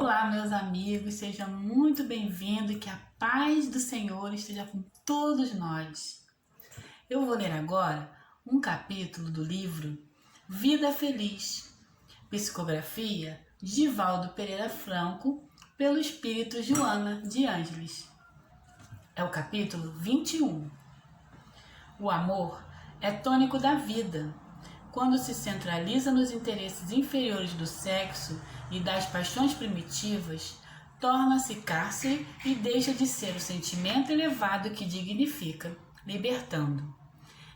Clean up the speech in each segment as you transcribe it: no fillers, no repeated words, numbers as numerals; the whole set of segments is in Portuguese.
Olá, meus amigos, seja muito bem-vindo e que a paz do Senhor esteja com todos nós. Eu vou ler agora um capítulo do livro Vida Feliz, psicografia Givaldo Pereira Franco, pelo espírito Joana de Ângeles. É o capítulo 21. O amor é tônico da vida. Quando se centraliza nos interesses inferiores do sexo e das paixões primitivas, torna-se cárcere e deixa de ser o sentimento elevado que dignifica, libertando.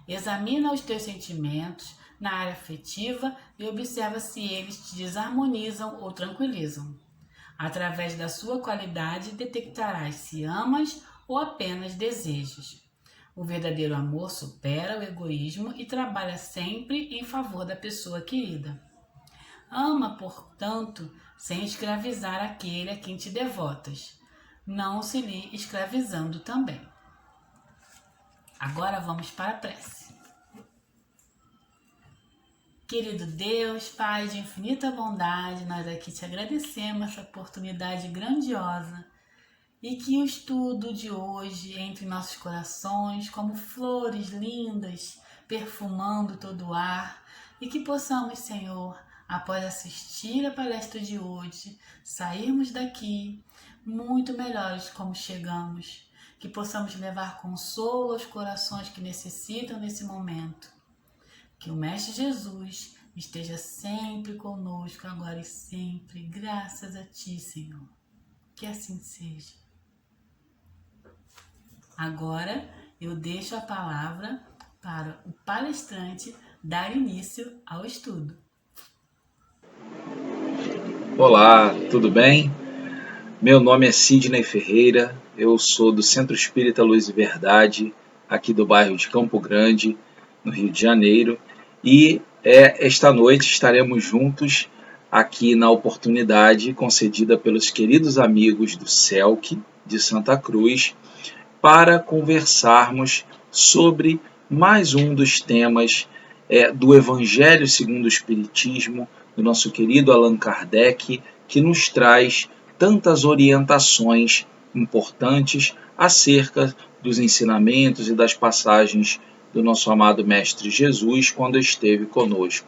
Examina os teus sentimentos na área afetiva e observa se eles te desarmonizam ou tranquilizam. Através da sua qualidade, detectarás se amas ou apenas desejas. O verdadeiro amor supera o egoísmo e trabalha sempre em favor da pessoa querida. Ama, portanto, sem escravizar aquele a quem te devotas, não se lhe escravizando também. Agora vamos para a prece. Querido Deus, Pai de infinita bondade, nós aqui te agradecemos essa oportunidade grandiosa e que o estudo de hoje entre nossos corações como flores lindas, perfumando todo o ar, e que possamos, Senhor, após assistir a palestra de hoje, sairmos daqui muito melhores como chegamos, que possamos levar consolo aos corações que necessitam nesse momento. Que o Mestre Jesus esteja sempre conosco, agora e sempre, graças a Ti, Senhor. Que assim seja. Agora eu deixo a palavra para o palestrante dar início ao estudo. Olá, tudo bem? Meu nome é Sidney Ferreira, eu sou do Centro Espírita Luz e Verdade, aqui do bairro de Campo Grande, no Rio de Janeiro, e esta noite estaremos juntos aqui na oportunidade concedida pelos queridos amigos do CELC de Santa Cruz, para conversarmos sobre mais um dos temas do Evangelho segundo o Espiritismo, do nosso querido Allan Kardec, que nos traz tantas orientações importantes acerca dos ensinamentos e das passagens do nosso amado Mestre Jesus quando esteve conosco.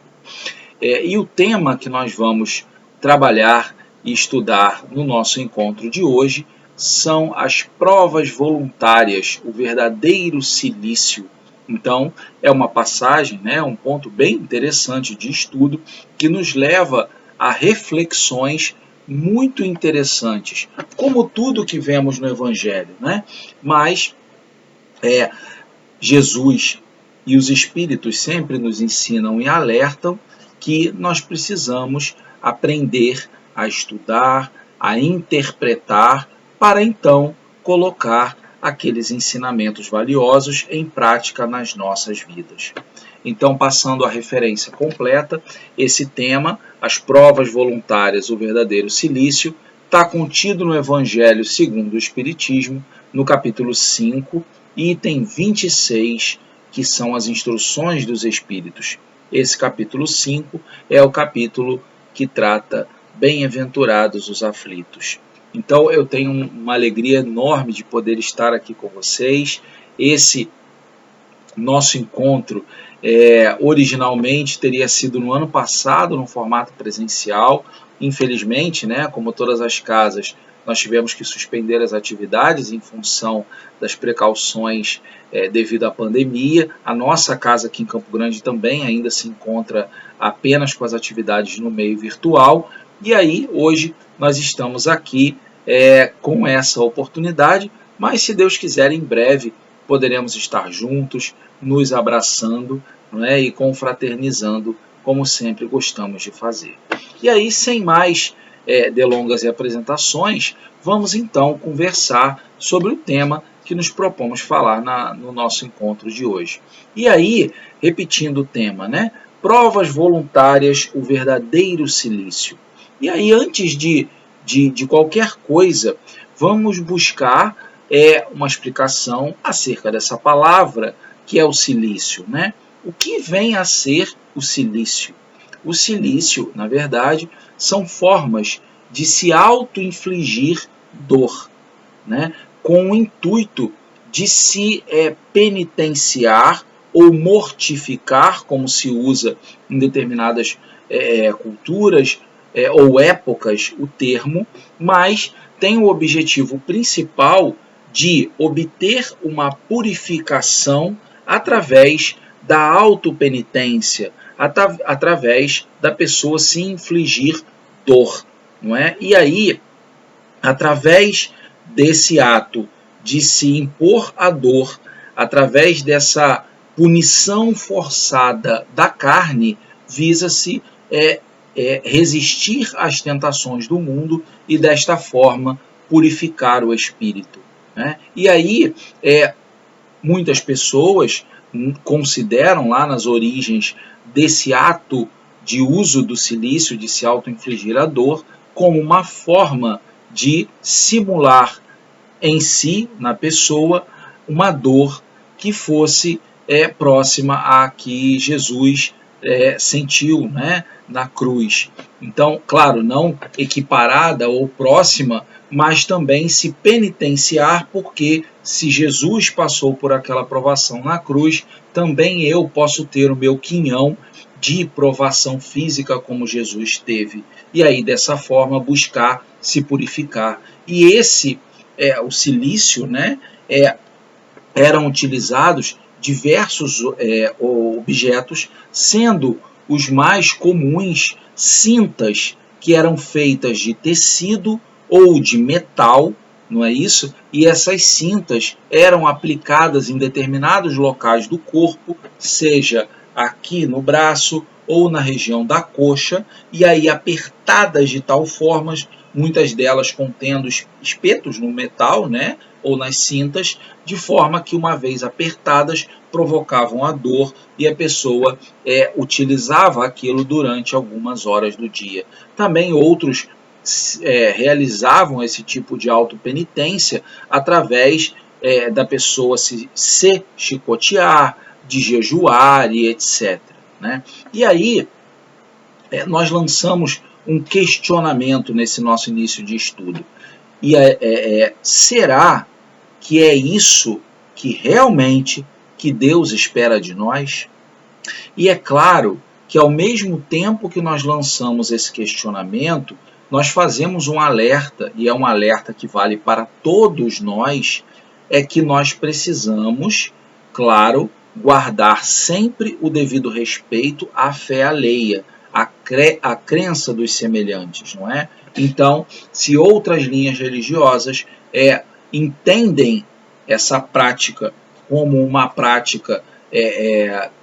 E o tema que nós vamos trabalhar e estudar no nosso encontro de hoje são as provas voluntárias, o verdadeiro silício. Então, é uma passagem, um ponto bem interessante de estudo que nos leva a reflexões muito interessantes, como tudo que vemos no Evangelho, Mas Jesus e os Espíritos sempre nos ensinam e alertam que nós precisamos aprender a estudar, a interpretar, para então colocar aqueles ensinamentos valiosos em prática nas nossas vidas. Então, passando a referência completa, esse tema, as provas voluntárias, o verdadeiro silício, está contido no Evangelho segundo o Espiritismo, no capítulo 5, item 26, que são as instruções dos Espíritos. Esse capítulo 5 é o capítulo que trata bem-aventurados os aflitos. Então eu tenho uma alegria enorme de poder estar aqui com vocês. Esse nosso encontro originalmente teria sido no ano passado, no formato presencial. Infelizmente, como todas as casas, nós tivemos que suspender as atividades em função das precauções devido à pandemia. A nossa casa aqui em Campo Grande também ainda se encontra apenas com as atividades no meio virtual. E aí, hoje, nós estamos aqui com essa oportunidade, mas se Deus quiser, em breve poderemos estar juntos, nos abraçando e confraternizando, como sempre gostamos de fazer. E aí, sem mais delongas e apresentações, vamos então conversar sobre o tema que nos propomos falar no nosso encontro de hoje. E aí, repetindo o tema, provas voluntárias, o verdadeiro silício. E aí, antes de qualquer coisa, vamos buscar uma explicação acerca dessa palavra que é o silício. O que vem a ser o silício? O silício, na verdade, são formas de se auto-infligir dor, né? Com o intuito de se penitenciar ou mortificar, como se usa em determinadas culturas ou épocas o termo, mas tem o objetivo principal de obter uma purificação através da autopenitência, através da pessoa se infligir dor, não é? E aí, através desse ato de se impor a dor, através dessa punição forçada da carne, visa-se resistir às tentações do mundo e, desta forma, purificar o espírito, né? E aí, muitas pessoas consideram lá nas origens desse ato de uso do silício, de se auto-infligir a dor, como uma forma de simular em si, na pessoa, uma dor que fosse próxima à que Jesus sentiu, né, na cruz. Então, claro, não equiparada ou próxima, mas também se penitenciar, porque se Jesus passou por aquela provação na cruz, também eu posso ter o meu quinhão de provação física como Jesus teve. E aí, dessa forma, buscar se purificar. E o silício, né, eram utilizados diversos objetos, sendo os mais comuns cintas que eram feitas de tecido ou de metal, não é isso? E essas cintas eram aplicadas em determinados locais do corpo, seja aqui no braço ou na região da coxa, e aí apertadas de tal forma, muitas delas contendo espetos no metal, né, ou nas cintas, de forma que, uma vez apertadas, provocavam a dor e a pessoa utilizava aquilo durante algumas horas do dia. Também outros realizavam esse tipo de autopenitência através da pessoa se chicotear, de jejuar e etc. Né? E aí nós lançamos um questionamento nesse nosso início de estudo. E será que é isso que realmente que Deus espera de nós? E é claro que, ao mesmo tempo que nós lançamos esse questionamento, nós fazemos um alerta, e é um alerta que vale para todos nós, é que nós precisamos, claro, guardar sempre o devido respeito à fé alheia, à crença dos semelhantes, não é? Então, se outras linhas religiosas entendem essa prática como uma prática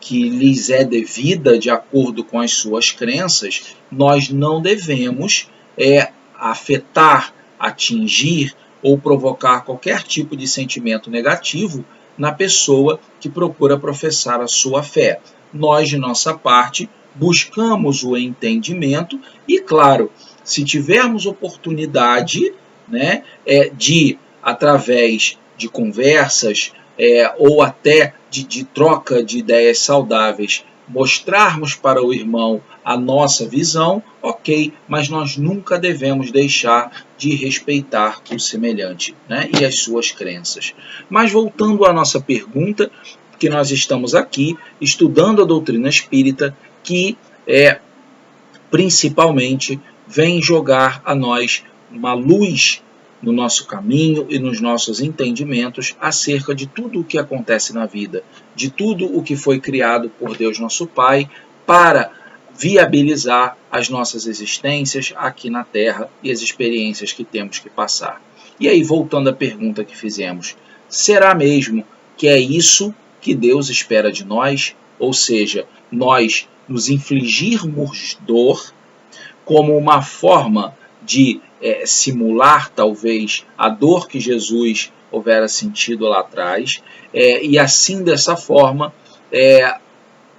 que lhes é devida de acordo com as suas crenças, nós não devemos afetar, atingir ou provocar qualquer tipo de sentimento negativo na pessoa que procura professar a sua fé. Nós, de nossa parte, buscamos o entendimento e, claro, se tivermos oportunidade, né, de, através de conversas ou até de troca de ideias saudáveis, mostrarmos para o irmão a nossa visão, ok, mas nós nunca devemos deixar de respeitar o semelhante, né, e as suas crenças. Mas voltando à nossa pergunta, que nós estamos aqui estudando a doutrina espírita, que principalmente vem jogar a nós uma luz no nosso caminho e nos nossos entendimentos acerca de tudo o que acontece na vida, de tudo o que foi criado por Deus nosso Pai para viabilizar as nossas existências aqui na Terra e as experiências que temos que passar. E aí, voltando à pergunta que fizemos, será mesmo que é isso que Deus espera de nós? Ou seja, nós nos infligirmos dor como uma forma de simular, talvez, a dor que Jesus houvera sentido lá atrás, e assim, dessa forma,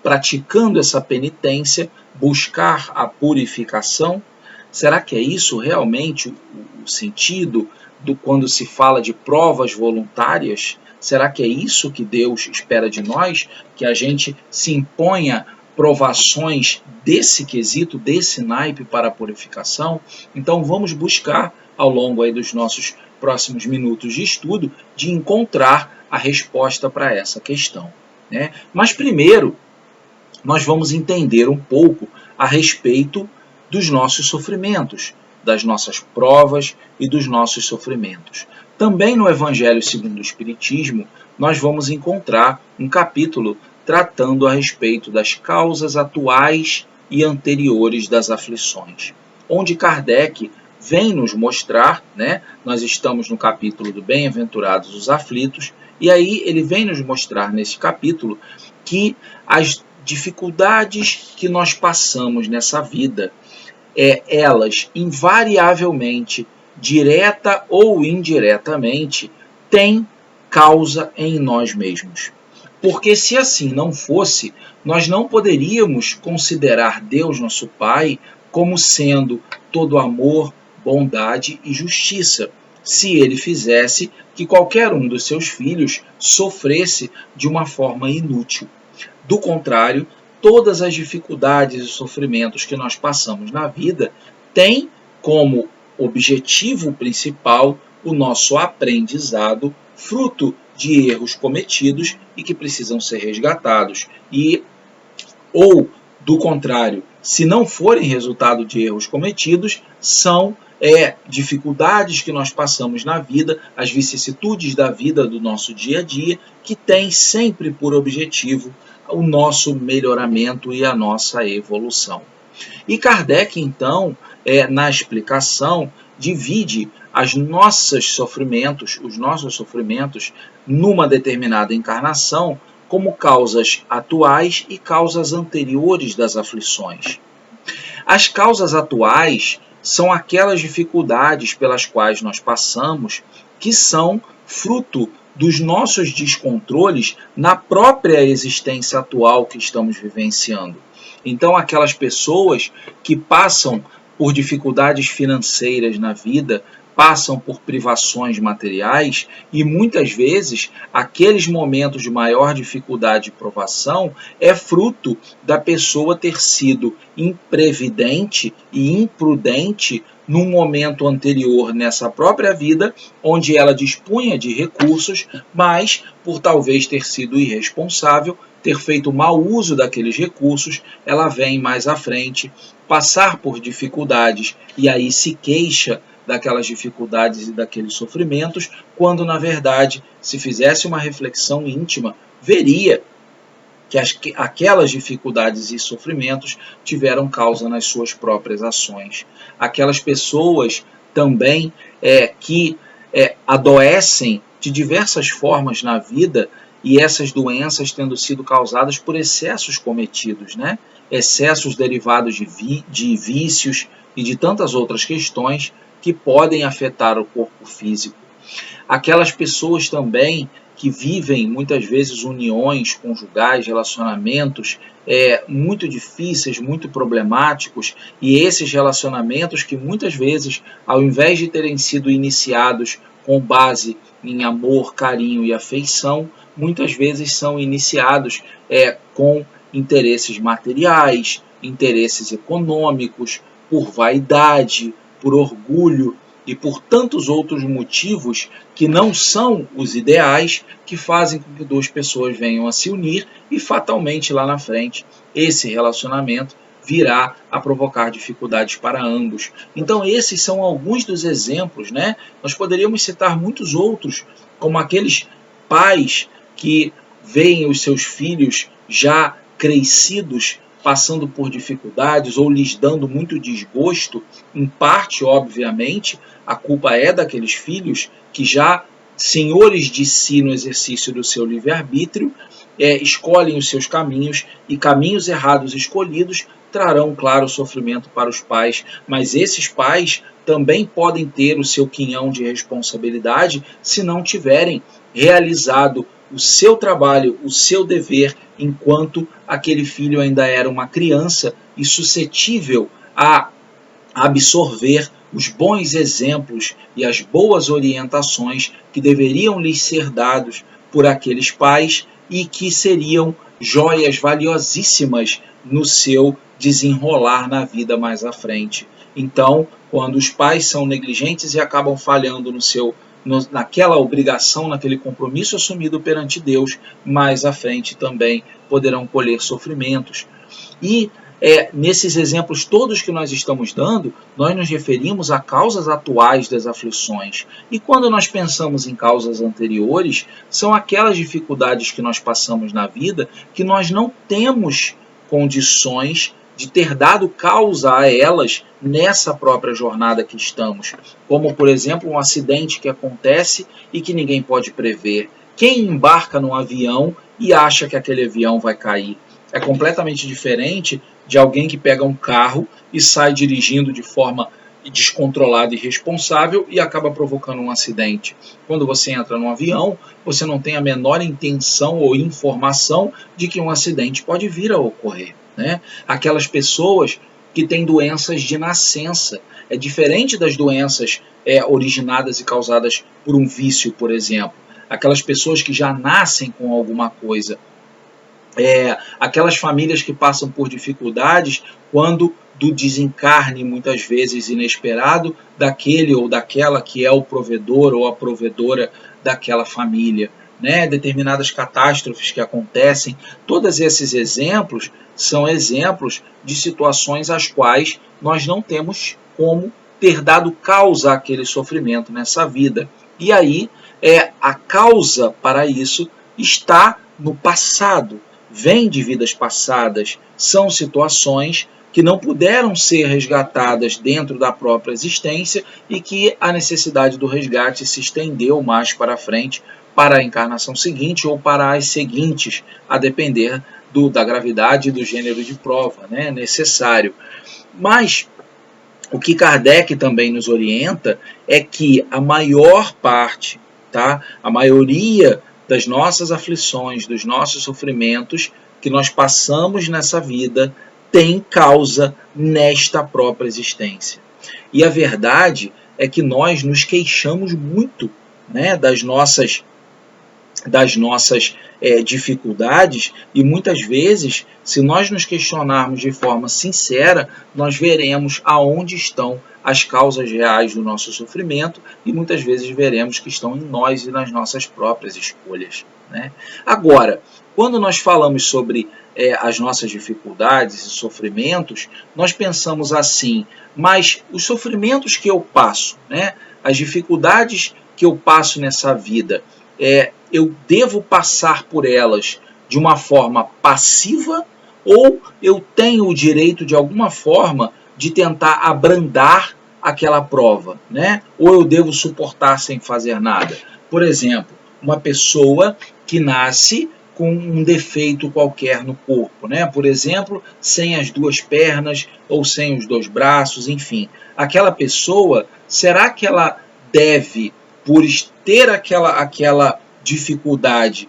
praticando essa penitência, buscar a purificação? Será que é isso realmente o sentido quando se fala de provas voluntárias? Será que é isso que Deus espera de nós? Que a gente se imponha provações desse quesito, desse naipe para a purificação? Então vamos buscar, ao longo aí dos nossos próximos minutos de estudo, de encontrar a resposta para essa questão, né? Mas primeiro, nós vamos entender um pouco a respeito dos nossos sofrimentos, das nossas provas e dos nossos sofrimentos. Também no Evangelho segundo o Espiritismo, nós vamos encontrar um capítulo tratando a respeito das causas atuais e anteriores das aflições, onde Kardec vem nos mostrar, né? Nós estamos no capítulo do Bem-aventurados os aflitos, e aí ele vem nos mostrar nesse capítulo que as dificuldades que nós passamos nessa vida, elas invariavelmente, direta ou indiretamente, têm causa em nós mesmos. Porque se assim não fosse, nós não poderíamos considerar Deus, nosso Pai, como sendo todo amor, bondade e justiça, se ele fizesse que qualquer um dos seus filhos sofresse de uma forma inútil. Do contrário, todas as dificuldades e sofrimentos que nós passamos na vida têm como objetivo principal o nosso aprendizado, fruto de erros cometidos e que precisam ser resgatados. Ou, do contrário, se não forem resultado de erros cometidos, são dificuldades que nós passamos na vida, as vicissitudes da vida do nosso dia a dia, que têm sempre por objetivo o nosso melhoramento e a nossa evolução. E Kardec, então, na explicação, divide os nossos sofrimentos, numa determinada encarnação, como causas atuais e causas anteriores das aflições. As causas atuais são aquelas dificuldades pelas quais nós passamos, que são fruto dos nossos descontroles na própria existência atual que estamos vivenciando. Então, aquelas pessoas que passam por dificuldades financeiras na vida, passam por privações materiais, e muitas vezes aqueles momentos de maior dificuldade e provação é fruto da pessoa ter sido imprevidente e imprudente num momento anterior nessa própria vida, onde ela dispunha de recursos, mas por talvez ter sido irresponsável, ter feito mau uso daqueles recursos, ela vem mais à frente passar por dificuldades e aí se queixa daquelas dificuldades e daqueles sofrimentos, quando na verdade, se fizesse uma reflexão íntima, veria que aquelas dificuldades e sofrimentos tiveram causa nas suas próprias ações. Aquelas pessoas também que adoecem de diversas formas na vida, e essas doenças tendo sido causadas por excessos cometidos, né? Excessos derivados de vícios e de tantas outras questões que podem afetar o corpo físico. Aquelas pessoas também que vivem muitas vezes uniões conjugais, relacionamentos muito difíceis, muito problemáticos, e esses relacionamentos que muitas vezes, ao invés de terem sido iniciados com base em amor, carinho e afeição, muitas vezes são iniciados com interesses materiais, interesses econômicos, por vaidade, por orgulho e por tantos outros motivos que não são os ideais, que fazem com que duas pessoas venham a se unir e fatalmente lá na frente esse relacionamento virá a provocar dificuldades para ambos. Então esses são alguns dos exemplos, né? Nós poderíamos citar muitos outros, como aqueles pais que veem os seus filhos já crescidos passando por dificuldades ou lhes dando muito desgosto. Em parte, obviamente, a culpa é daqueles filhos que já, senhores de si no exercício do seu livre-arbítrio, escolhem os seus caminhos, e caminhos errados escolhidos trarão, claro, sofrimento para os pais, mas esses pais também podem ter o seu quinhão de responsabilidade se não tiverem realizado o seu trabalho, o seu dever, enquanto aquele filho ainda era uma criança e suscetível a absorver os bons exemplos e as boas orientações que deveriam lhes ser dados por aqueles pais e que seriam joias valiosíssimas no seu desenrolar na vida mais à frente. Então, quando os pais são negligentes e acabam falhando naquela obrigação, naquele compromisso assumido perante Deus, mais à frente também poderão colher sofrimentos. E nesses exemplos todos que nós estamos dando, nós nos referimos a causas atuais das aflições. E quando nós pensamos em causas anteriores, são aquelas dificuldades que nós passamos na vida que nós não temos condições de ter dado causa a elas nessa própria jornada que estamos. Como, por exemplo, um acidente que acontece e que ninguém pode prever. Quem embarca num avião e acha que aquele avião vai cair? É completamente diferente de alguém que pega um carro e sai dirigindo de forma descontrolada e irresponsável e acaba provocando um acidente. Quando você entra num avião, você não tem a menor intenção ou informação de que um acidente pode vir a ocorrer, né? Aquelas pessoas que têm doenças de nascença, é diferente das doenças originadas e causadas por um vício, por exemplo. Aquelas pessoas que já nascem com alguma coisa. Aquelas famílias que passam por dificuldades quando do desencarne, muitas vezes inesperado, daquele ou daquela que é o provedor ou a provedora daquela família, né? Determinadas catástrofes que acontecem, todos esses exemplos são exemplos de situações às quais nós não temos como ter dado causa àquele sofrimento nessa vida. E aí, a causa para isso está no passado. Vem de vidas passadas, são situações que não puderam ser resgatadas dentro da própria existência e que a necessidade do resgate se estendeu mais para frente para a encarnação seguinte ou para as seguintes, a depender da gravidade e do gênero de prova, né, necessário. Mas o que Kardec também nos orienta é que a maior parte, a maioria das nossas aflições, dos nossos sofrimentos que nós passamos nessa vida, tem causa nesta própria existência. E a verdade é que nós nos queixamos muito, né, das nossas dificuldades, e muitas vezes, se nós nos questionarmos de forma sincera, nós veremos aonde estão as causas reais do nosso sofrimento e muitas vezes veremos que estão em nós e nas nossas próprias escolhas, né? Agora, quando nós falamos sobre as nossas dificuldades e sofrimentos, nós pensamos assim, mas os sofrimentos que eu passo, né, as dificuldades que eu passo nessa vida, eu devo passar por elas de uma forma passiva ou eu tenho o direito de alguma forma de tentar abrandar aquela prova, né? Ou eu devo suportar sem fazer nada? Por exemplo, uma pessoa que nasce com um defeito qualquer no corpo, né? Por exemplo, sem as duas pernas ou sem os dois braços, enfim. Aquela pessoa, será que ela deve, por ter aquela dificuldade,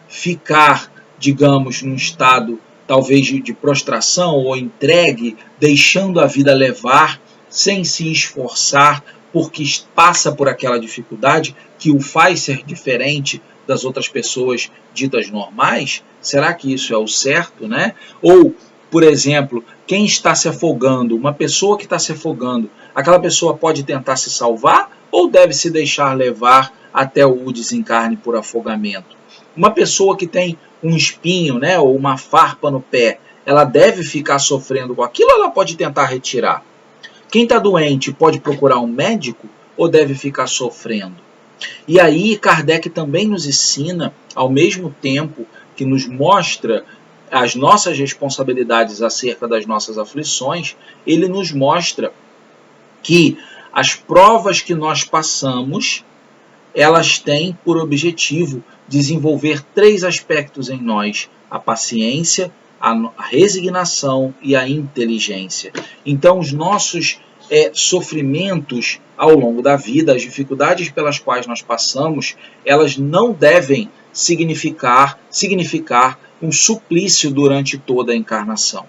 ficar, digamos, num estado talvez de prostração ou entregue, deixando a vida levar, sem se esforçar, porque passa por aquela dificuldade que o faz ser diferente das outras pessoas ditas normais? Será que isso é o certo, né? Ou, por exemplo, quem está se afogando, uma pessoa que está se afogando, aquela pessoa pode tentar se salvar ou deve se deixar levar até o desencarne por afogamento? Uma pessoa que tem um espinho, né, ou uma farpa no pé, ela deve ficar sofrendo com aquilo ou ela pode tentar retirar? Quem está doente pode procurar um médico ou deve ficar sofrendo? E aí Kardec também nos ensina, ao mesmo tempo que nos mostra as nossas responsabilidades acerca das nossas aflições, ele nos mostra que as provas que nós passamos, elas têm por objetivo desenvolver 3 aspectos em nós: a paciência, a resignação e a inteligência. Então, os nossos sofrimentos ao longo da vida, as dificuldades pelas quais nós passamos, elas não devem significar um suplício durante toda a encarnação.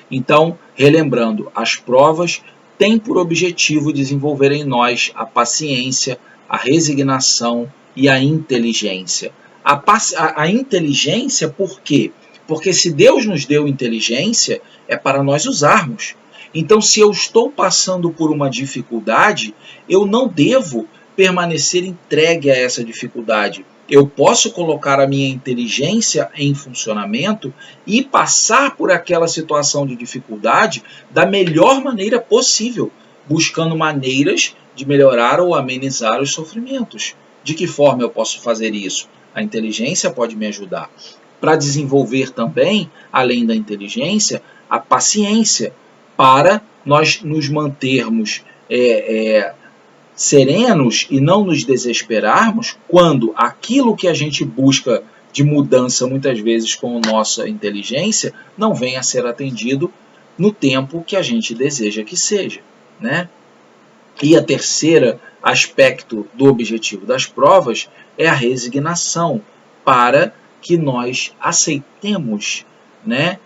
Então, relembrando, as provas têm por objetivo desenvolver em nós a paciência, a resignação e a inteligência. A inteligência, por quê? Porque se Deus nos deu inteligência, é para nós usarmos. Então, se eu estou passando por uma dificuldade, eu não devo permanecer entregue a essa dificuldade. Eu posso colocar a minha inteligência em funcionamento e passar por aquela situação de dificuldade da melhor maneira possível, buscando maneiras de melhorar ou amenizar os sofrimentos. De que forma eu posso fazer isso? A inteligência pode me ajudar. Para desenvolver também, além da inteligência, a paciência, para nós nos mantermos serenos e não nos desesperarmos quando aquilo que a gente busca de mudança, muitas vezes com a nossa inteligência, não vem a ser atendido no tempo que a gente deseja que seja, né? E a terceira aspecto do objetivo das provas é a resignação, para que nós aceitemos, né,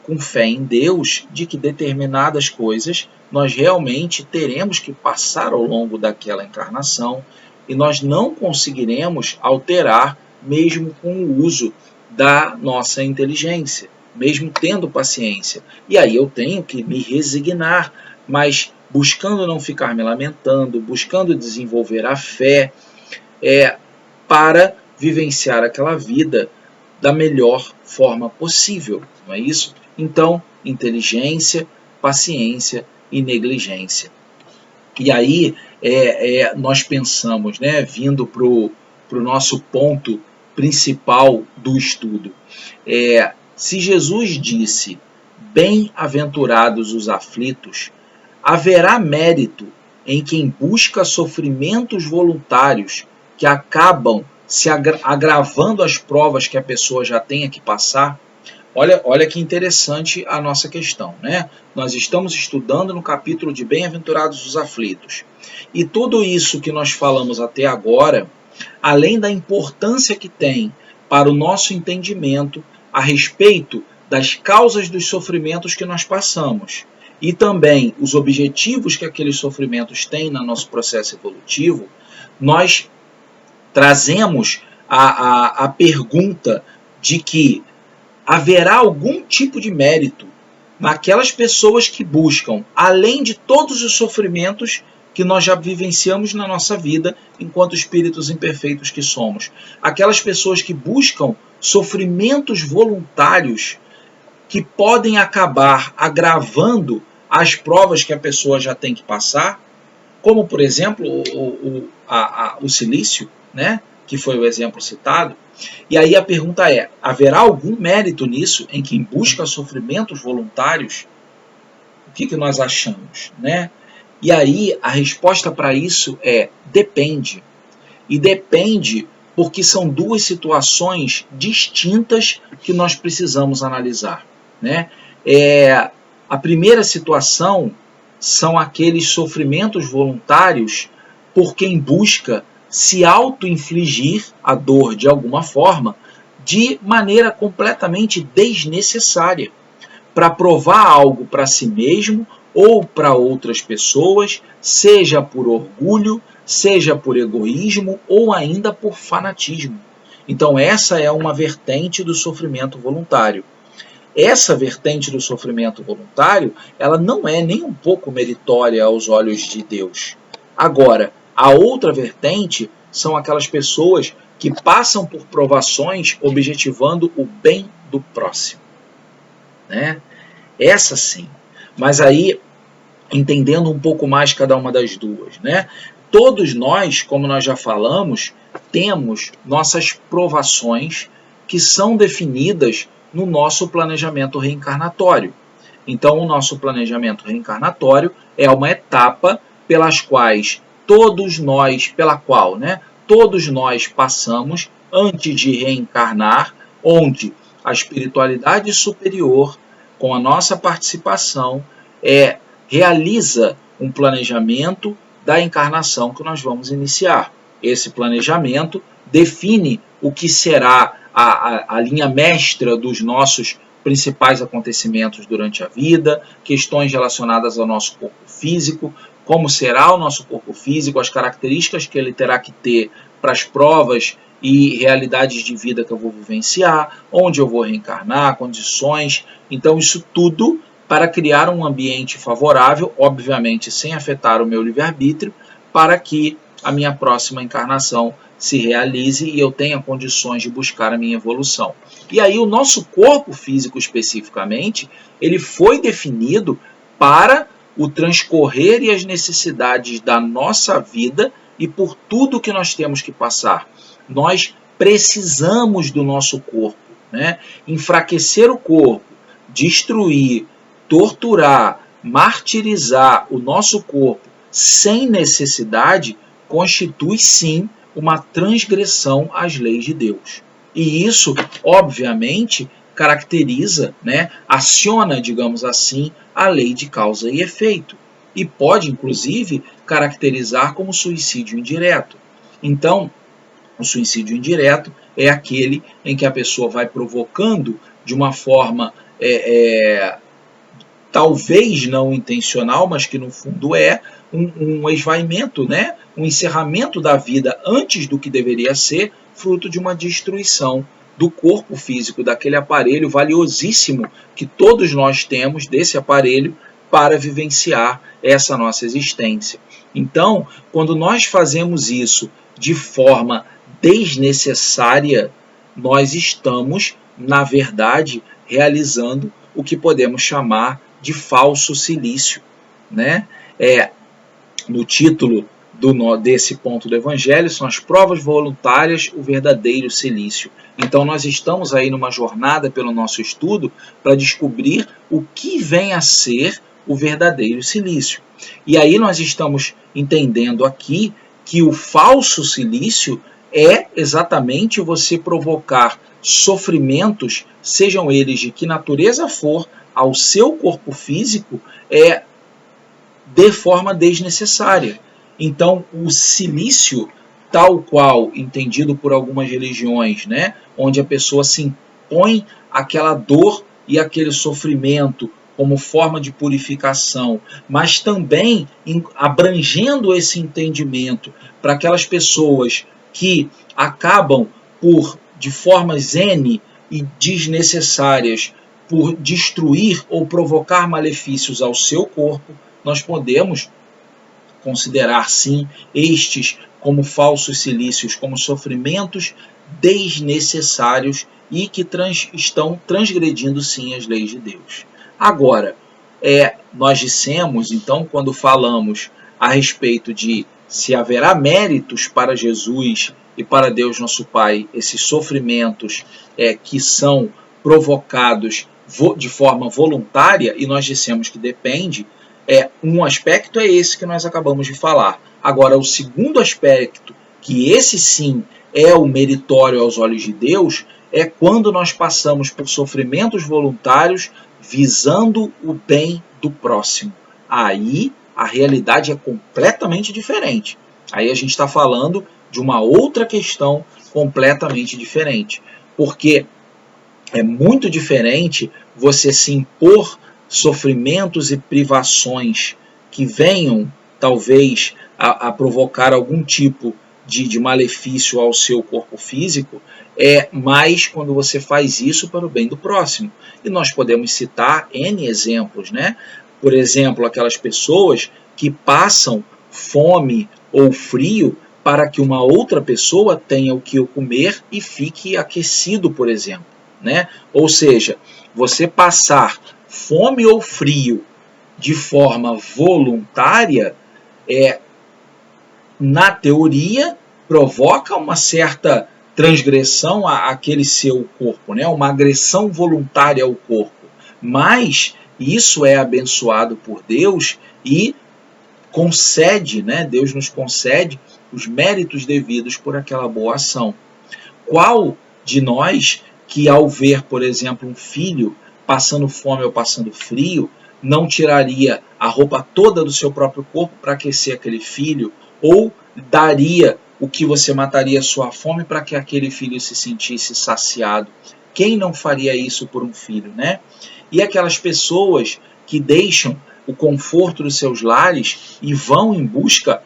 com fé em Deus, de que determinadas coisas nós realmente teremos que passar ao longo daquela encarnação e nós não conseguiremos alterar mesmo com o uso da nossa inteligência, mesmo tendo paciência. E aí eu tenho que me resignar, mas buscando não ficar me lamentando, buscando desenvolver a fé, para vivenciar aquela vida da melhor forma possível, não é isso? Então, inteligência, paciência e negligência. E aí nós pensamos, né, vindo para o nosso ponto principal do estudo, se Jesus disse, bem-aventurados os aflitos, haverá mérito em quem busca sofrimentos voluntários que acabam se agravando as provas que a pessoa já tenha que passar? Olha que interessante a nossa questão, né? Nós estamos estudando no capítulo de Bem-aventurados os aflitos. E tudo isso que nós falamos até agora, além da importância que tem para o nosso entendimento a respeito das causas dos sofrimentos que nós passamos, e também os objetivos que aqueles sofrimentos têm no nosso processo evolutivo, nós trazemos a pergunta de que haverá algum tipo de mérito naquelas pessoas que buscam, além de todos os sofrimentos que nós já vivenciamos na nossa vida enquanto espíritos imperfeitos que somos. Aquelas pessoas que buscam sofrimentos voluntários que podem acabar agravando as provas que a pessoa já tem que passar, como, por exemplo, o silício, né, que foi o exemplo citado. E aí a pergunta é, haverá algum mérito nisso, em quem busca sofrimentos voluntários? O que nós achamos, né? E aí a resposta para isso é, depende. E depende porque são duas situações distintas que nós precisamos analisar, né? A primeira situação são aqueles sofrimentos voluntários por quem busca se auto-infligir a dor de alguma forma, de maneira completamente desnecessária, para provar algo para si mesmo ou para outras pessoas, seja por orgulho, seja por egoísmo ou ainda por fanatismo. Então essa é uma vertente do sofrimento voluntário. Essa vertente do sofrimento voluntário, ela não é nem um pouco meritória aos olhos de Deus. Agora, a outra vertente são aquelas pessoas que passam por provações objetivando o bem do próximo, né? Essa sim. Mas aí, entendendo um pouco mais cada uma das duas, né? Todos nós, como nós já falamos, temos nossas provações que são definidas no nosso planejamento reencarnatório. Então, o nosso planejamento reencarnatório é uma etapa pela qual todos nós passamos antes de reencarnar, onde a espiritualidade superior, com a nossa participação, realiza um planejamento da encarnação que nós vamos iniciar. Esse planejamento define o que será a linha mestra dos nossos principais acontecimentos durante a vida, questões relacionadas ao nosso corpo físico, como será o nosso corpo físico, as características que ele terá que ter para as provas e realidades de vida que eu vou vivenciar, onde eu vou reencarnar, condições. Então, isso tudo para criar um ambiente favorável, obviamente sem afetar o meu livre-arbítrio, para que a minha próxima encarnação se realize e eu tenha condições de buscar a minha evolução. E aí o nosso corpo físico especificamente, ele foi definido para o transcorrer e as necessidades da nossa vida e por tudo que nós temos que passar. Nós precisamos do nosso corpo, né? Enfraquecer o corpo, destruir, torturar, martirizar o nosso corpo sem necessidade constitui sim uma transgressão às leis de Deus. E isso, obviamente, caracteriza, né, aciona, digamos assim, a lei de causa e efeito. E pode, inclusive, caracterizar como suicídio indireto. Então, o suicídio indireto é aquele em que a pessoa vai provocando de uma forma talvez não intencional, mas que no fundo é um esvaimento, né? Um encerramento da vida antes do que deveria ser, fruto de uma destruição do corpo físico, daquele aparelho valiosíssimo que todos nós temos desse aparelho para vivenciar essa nossa existência. Então, quando nós fazemos isso de forma desnecessária, nós estamos, na verdade, realizando o que podemos chamar de falso silício, né? No título desse ponto do Evangelho são as provas voluntárias, o verdadeiro silício. Então nós estamos aí numa jornada pelo nosso estudo para descobrir o que vem a ser o verdadeiro silício. E aí nós estamos entendendo aqui que o falso silício é exatamente você provocar sofrimentos, sejam eles de que natureza for, ao seu corpo físico de forma desnecessária. Então, o silício, tal qual entendido por algumas religiões, né, onde a pessoa se impõe aquela dor e aquele sofrimento como forma de purificação, mas também abrangendo esse entendimento para aquelas pessoas que acabam por, de formas N e desnecessárias, por destruir ou provocar malefícios ao seu corpo, nós podemos considerar, sim, estes como falsos silícios, como sofrimentos desnecessários e que estão transgredindo, sim, as leis de Deus. Agora, nós dissemos, então, quando falamos a respeito de se haverá méritos para Jesus e para Deus nosso Pai, esses sofrimentos que são provocados de forma voluntária, e nós dissemos que depende, um aspecto é esse que nós acabamos de falar. Agora, o segundo aspecto, que esse sim é o meritório aos olhos de Deus, é quando nós passamos por sofrimentos voluntários visando o bem do próximo. Aí a realidade é completamente diferente. Aí a gente está falando de uma outra questão completamente diferente. Porque é muito diferente você se impor sofrimentos e privações que venham, talvez, a provocar algum tipo de malefício ao seu corpo físico, mais quando você faz isso para o bem do próximo. E nós podemos citar N exemplos, né? Por exemplo, aquelas pessoas que passam fome ou frio para que uma outra pessoa tenha o que comer e fique aquecido, por exemplo, né? Ou seja, você passar fome ou frio de forma voluntária, na teoria, provoca uma certa transgressão àquele seu corpo, né? Uma agressão voluntária ao corpo. Mas isso é abençoado por Deus e concede, né? Deus nos concede os méritos devidos por aquela boa ação. Qual de nós que, ao ver, por exemplo, um filho passando fome ou passando frio, não tiraria a roupa toda do seu próprio corpo para aquecer aquele filho, ou daria o que você mataria a sua fome para que aquele filho se sentisse saciado? Quem não faria isso por um filho, né? E aquelas pessoas que deixam o conforto dos seus lares e vão em busca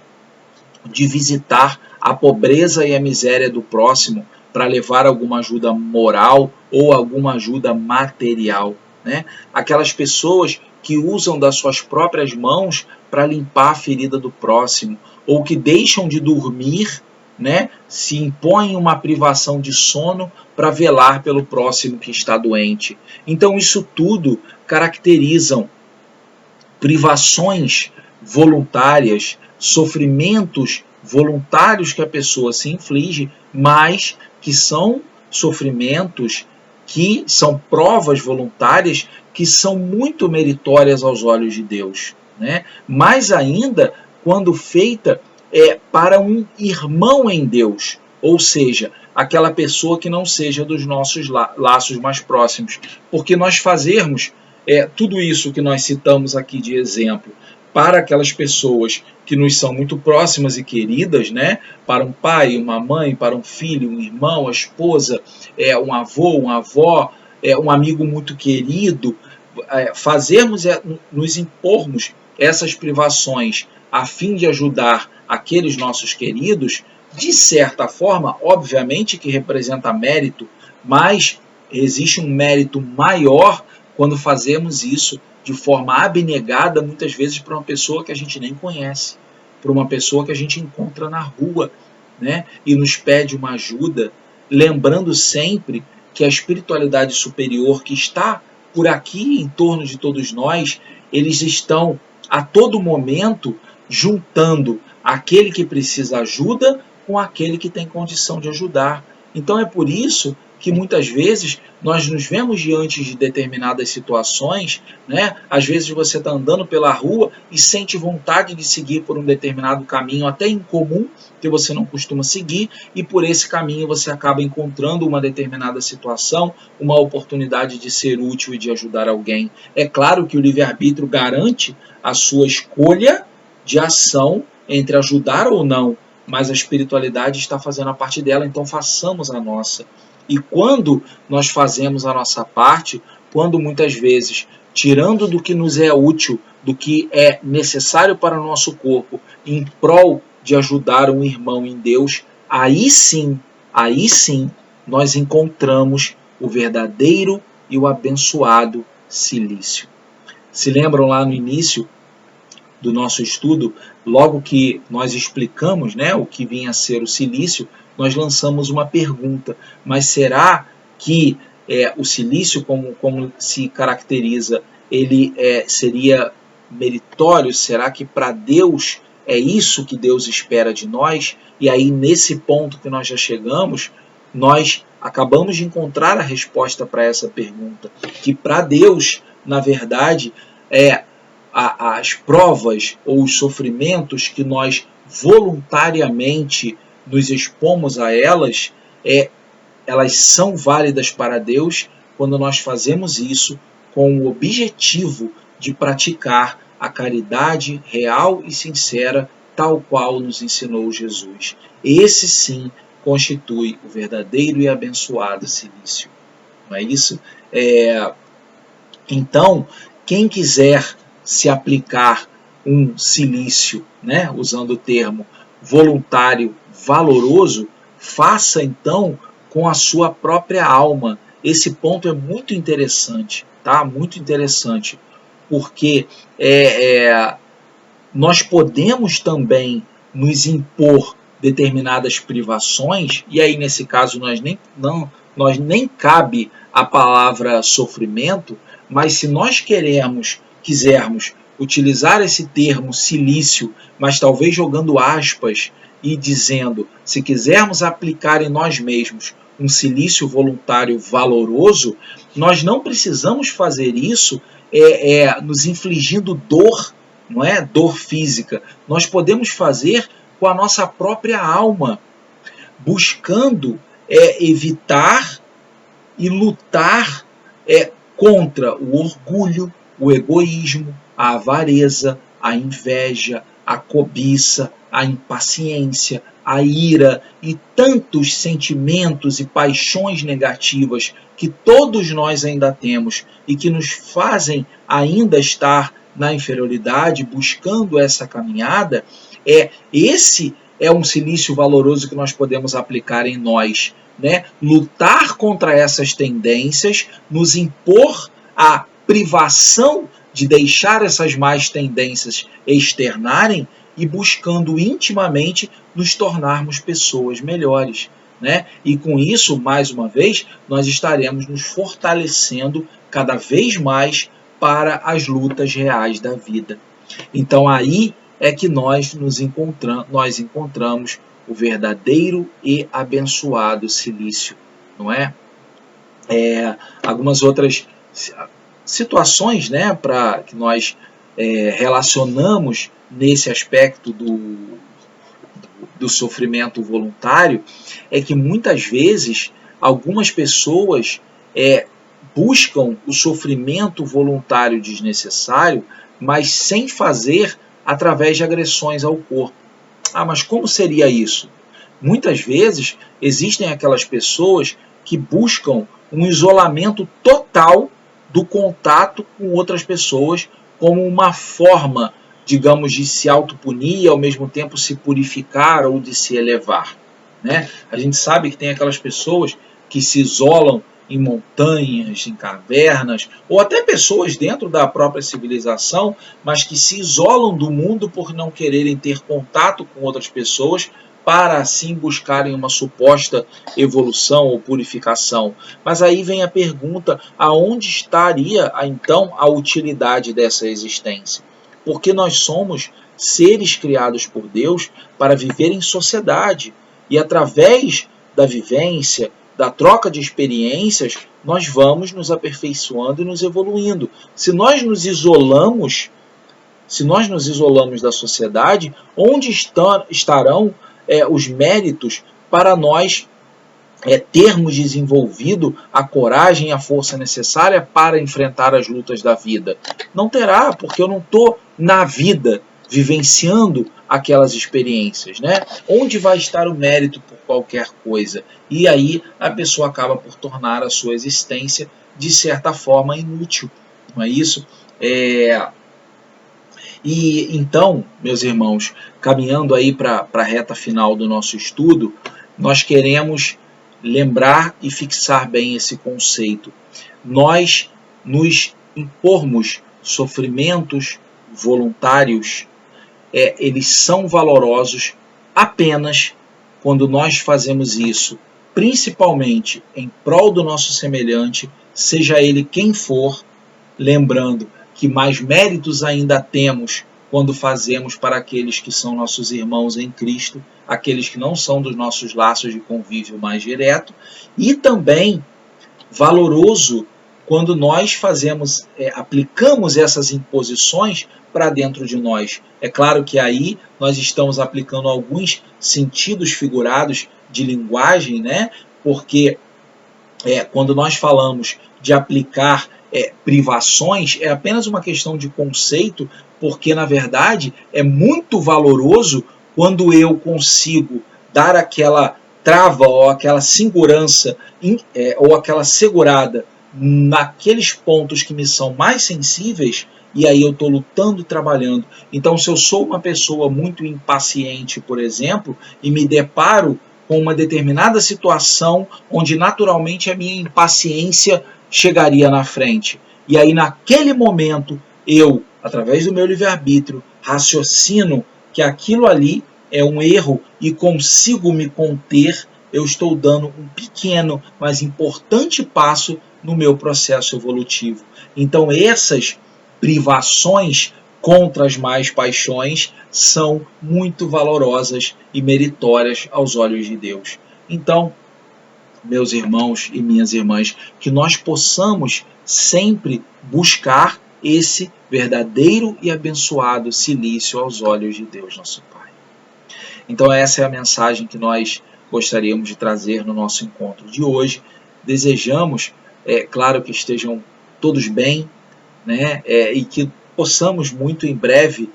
de visitar a pobreza e a miséria do próximo para levar alguma ajuda moral ou alguma ajuda material, né? Aquelas pessoas que usam das suas próprias mãos para limpar a ferida do próximo, ou que deixam de dormir, né? Se impõem uma privação de sono para velar pelo próximo que está doente. Então isso tudo caracterizam privações voluntárias, sofrimentos voluntários que a pessoa se inflige, mas que são sofrimentos que são provas voluntárias que são muito meritórias aos olhos de Deus, né? Mais ainda quando feita para um irmão em Deus, ou seja, aquela pessoa que não seja dos nossos laços mais próximos, porque nós fazermos tudo isso que nós citamos aqui de exemplo para aquelas pessoas que nos são muito próximas e queridas, né? Para um pai, uma mãe, para um filho, um irmão, a esposa, um avô, uma avó, um amigo muito querido, fazermos nos impormos essas privações a fim de ajudar aqueles nossos queridos, de certa forma, obviamente que representa mérito, mas existe um mérito maior quando fazemos isso de forma abnegada, muitas vezes para uma pessoa que a gente nem conhece, para uma pessoa que a gente encontra na rua, né? E nos pede uma ajuda, lembrando sempre que a espiritualidade superior que está por aqui em torno de todos nós, eles estão a todo momento juntando aquele que precisa ajuda com aquele que tem condição de ajudar. Então é por isso que muitas vezes nós nos vemos diante de determinadas situações, né? Às vezes você está andando pela rua e sente vontade de seguir por um determinado caminho, até incomum, que você não costuma seguir, e por esse caminho você acaba encontrando uma determinada situação, uma oportunidade de ser útil e de ajudar alguém. É claro que o livre-arbítrio garante a sua escolha de ação entre ajudar ou não, mas a espiritualidade está fazendo a parte dela, então façamos a nossa. E quando nós fazemos a nossa parte, quando muitas vezes, tirando do que nos é útil, do que é necessário para o nosso corpo, em prol de ajudar um irmão em Deus, aí sim, nós encontramos o verdadeiro e o abençoado cilício. Se lembram lá no início do nosso estudo, logo que nós explicamos, né, o que vinha a ser o cilício, nós lançamos uma pergunta: mas será que o cilício, como se caracteriza, ele seria meritório? Será que para Deus é isso que Deus espera de nós? E aí, nesse ponto que nós já chegamos, nós acabamos de encontrar a resposta para essa pergunta, que para Deus, na verdade, as provas ou os sofrimentos que nós voluntariamente nos expomos a elas, elas são válidas para Deus quando nós fazemos isso com o objetivo de praticar a caridade real e sincera, tal qual nos ensinou Jesus. Esse sim constitui o verdadeiro e abençoado cilício. Não é isso? Então, quem quiser se aplicar um cilício, né, usando o termo voluntário valoroso, faça então com a sua própria alma. Esse ponto é muito interessante, tá? Muito interessante, porque nós podemos também nos impor determinadas privações, e aí nesse caso nós nem cabe a palavra sofrimento, mas se nós quisermos utilizar esse termo cilício, mas talvez jogando aspas e dizendo, se quisermos aplicar em nós mesmos um cilício voluntário valoroso, nós não precisamos fazer isso nos infligindo dor, não é? Dor física. Nós podemos fazer com a nossa própria alma, buscando evitar e lutar contra o orgulho, o egoísmo, a avareza, a inveja, a cobiça, a impaciência, a ira e tantos sentimentos e paixões negativas que todos nós ainda temos e que nos fazem ainda estar na inferioridade, buscando essa caminhada. Esse é um silício valoroso que nós podemos aplicar em nós, né? Lutar contra essas tendências, nos impor a privação de deixar essas más tendências externarem e buscando intimamente nos tornarmos pessoas melhores, né? E com isso, mais uma vez, nós estaremos nos fortalecendo cada vez mais para as lutas reais da vida. Então aí é que nós encontramos o verdadeiro e abençoado silício, não é? Algumas outras situações, né, para que nós relacionamos nesse aspecto do sofrimento voluntário, é que muitas vezes algumas pessoas buscam o sofrimento voluntário desnecessário, mas sem fazer através de agressões ao corpo. Mas como seria isso? Muitas vezes existem aquelas pessoas que buscam um isolamento total do contato com outras pessoas como uma forma, digamos, de se autopunir e ao mesmo tempo se purificar ou de se elevar, né? A gente sabe que tem aquelas pessoas que se isolam em montanhas, em cavernas, ou até pessoas dentro da própria civilização, mas que se isolam do mundo por não quererem ter contato com outras pessoas, para assim buscarem uma suposta evolução ou purificação. Mas aí vem a pergunta, aonde estaria então a utilidade dessa existência? Porque nós somos seres criados por Deus para viver em sociedade, e através da vivência, da troca de experiências, nós vamos nos aperfeiçoando e nos evoluindo. Se nós nos isolamos da sociedade, onde estarão os méritos para nós termos desenvolvido a coragem e a força necessária para enfrentar as lutas da vida? Não terá, porque eu não estou na vida vivenciando aquelas experiências, né? Onde vai estar o mérito por qualquer coisa? E aí a pessoa acaba por tornar a sua existência, de certa forma, inútil, não é isso? E então, meus irmãos, caminhando aí para a reta final do nosso estudo, nós queremos lembrar e fixar bem esse conceito. Nós nos impormos sofrimentos voluntários, eles são valorosos apenas quando nós fazemos isso, principalmente em prol do nosso semelhante, seja ele quem for, lembrando que mais méritos ainda temos quando fazemos para aqueles que são nossos irmãos em Cristo, aqueles que não são dos nossos laços de convívio mais direto, e também valoroso quando nós aplicamos essas imposições para dentro de nós. É claro que aí nós estamos aplicando alguns sentidos figurados de linguagem, né? Porque quando nós falamos de aplicar privações, é apenas uma questão de conceito, porque na verdade é muito valoroso quando eu consigo dar aquela trava ou aquela segurança ou aquela segurada naqueles pontos que me são mais sensíveis, e aí eu estou lutando e trabalhando. Então, se eu sou uma pessoa muito impaciente, por exemplo, e me deparo com uma determinada situação onde naturalmente a minha impaciência chegaria na frente, e aí naquele momento eu, através do meu livre-arbítrio, raciocino que aquilo ali é um erro e consigo me conter, eu estou dando um pequeno, mas importante passo no meu processo evolutivo. Então essas privações contra as más paixões são muito valorosas e meritórias aos olhos de Deus. Então, meus irmãos e minhas irmãs, que nós possamos sempre buscar esse verdadeiro e abençoado silício aos olhos de Deus, nosso Pai. Então essa é a mensagem que nós gostaríamos de trazer no nosso encontro de hoje. Desejamos, claro, que estejam todos bem, né? E que possamos muito em breve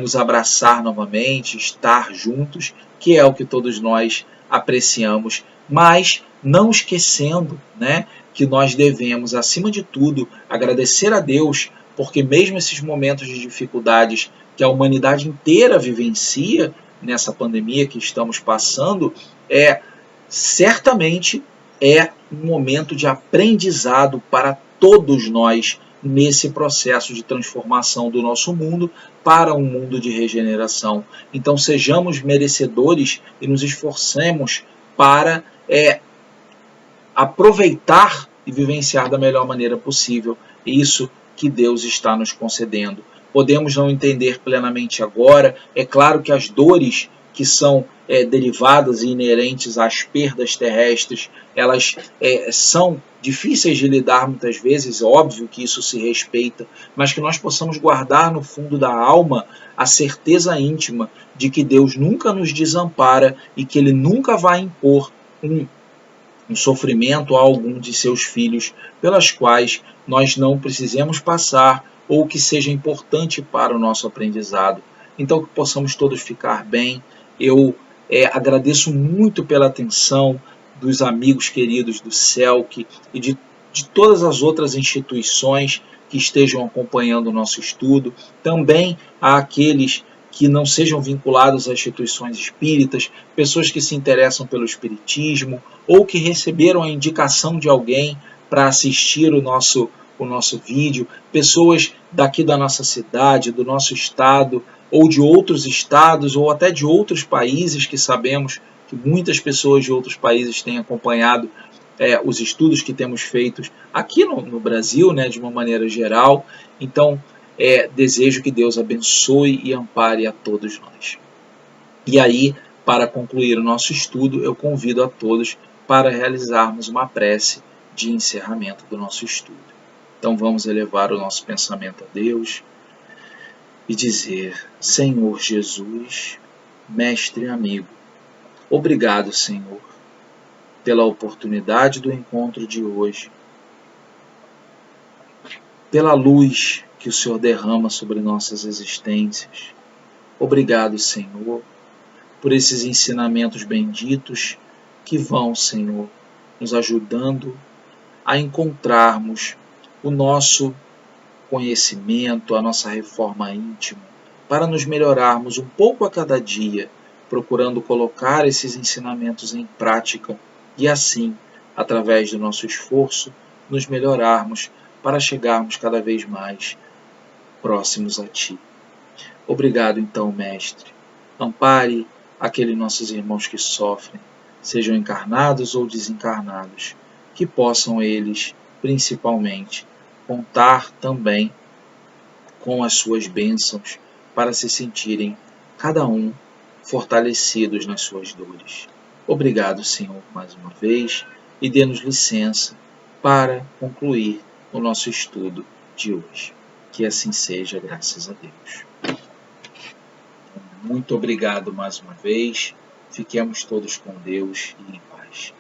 nos abraçar novamente, estar juntos, que é o que todos nós apreciamos, mas não esquecendo, né, que nós devemos, acima de tudo, agradecer a Deus, porque mesmo esses momentos de dificuldades que a humanidade inteira vivencia, nessa pandemia que estamos passando, certamente é um momento de aprendizado para todos nós nesse processo de transformação do nosso mundo para um mundo de regeneração. Então sejamos merecedores e nos esforcemos para aproveitar e vivenciar da melhor maneira possível isso que Deus está nos concedendo. Podemos não entender plenamente agora, é claro que as dores que são derivadas e inerentes às perdas terrestres, elas são difíceis de lidar muitas vezes, óbvio que isso se respeita, mas que nós possamos guardar no fundo da alma a certeza íntima de que Deus nunca nos desampara e que Ele nunca vai impor um sofrimento a algum de seus filhos pelas quais nós não precisemos passar ou que seja importante para o nosso aprendizado. Então que possamos todos ficar bem. Eu agradeço muito pela atenção dos amigos queridos do CELC e de todas as outras instituições que estejam acompanhando o nosso estudo, também àqueles que não sejam vinculados a instituições espíritas, pessoas que se interessam pelo espiritismo ou que receberam a indicação de alguém para assistir o nosso vídeo, pessoas daqui da nossa cidade, do nosso estado, ou de outros estados, ou até de outros países, que sabemos que muitas pessoas de outros países têm acompanhado os estudos que temos feitos aqui no Brasil, né, de uma maneira geral. Então, desejo que Deus abençoe e ampare a todos nós. E aí, para concluir o nosso estudo, eu convido a todos para realizarmos uma prece de encerramento do nosso estudo. Então vamos elevar o nosso pensamento a Deus e dizer: Senhor Jesus, Mestre e amigo, obrigado, Senhor, pela oportunidade do encontro de hoje, pela luz que o Senhor derrama sobre nossas existências. Obrigado, Senhor, por esses ensinamentos benditos que vão, Senhor, nos ajudando a encontrarmos o nosso conhecimento, a nossa reforma íntima, para nos melhorarmos um pouco a cada dia, procurando colocar esses ensinamentos em prática e assim, através do nosso esforço, nos melhorarmos para chegarmos cada vez mais próximos a Ti. Obrigado, então, Mestre. Ampare aqueles nossos irmãos que sofrem, sejam encarnados ou desencarnados, que possam eles, principalmente, contar também com as suas bênçãos para se sentirem, cada um, fortalecidos nas suas dores. Obrigado, Senhor, mais uma vez, e dê-nos licença para concluir o nosso estudo de hoje. Que assim seja, graças a Deus. Muito obrigado mais uma vez. Fiquemos todos com Deus e em paz.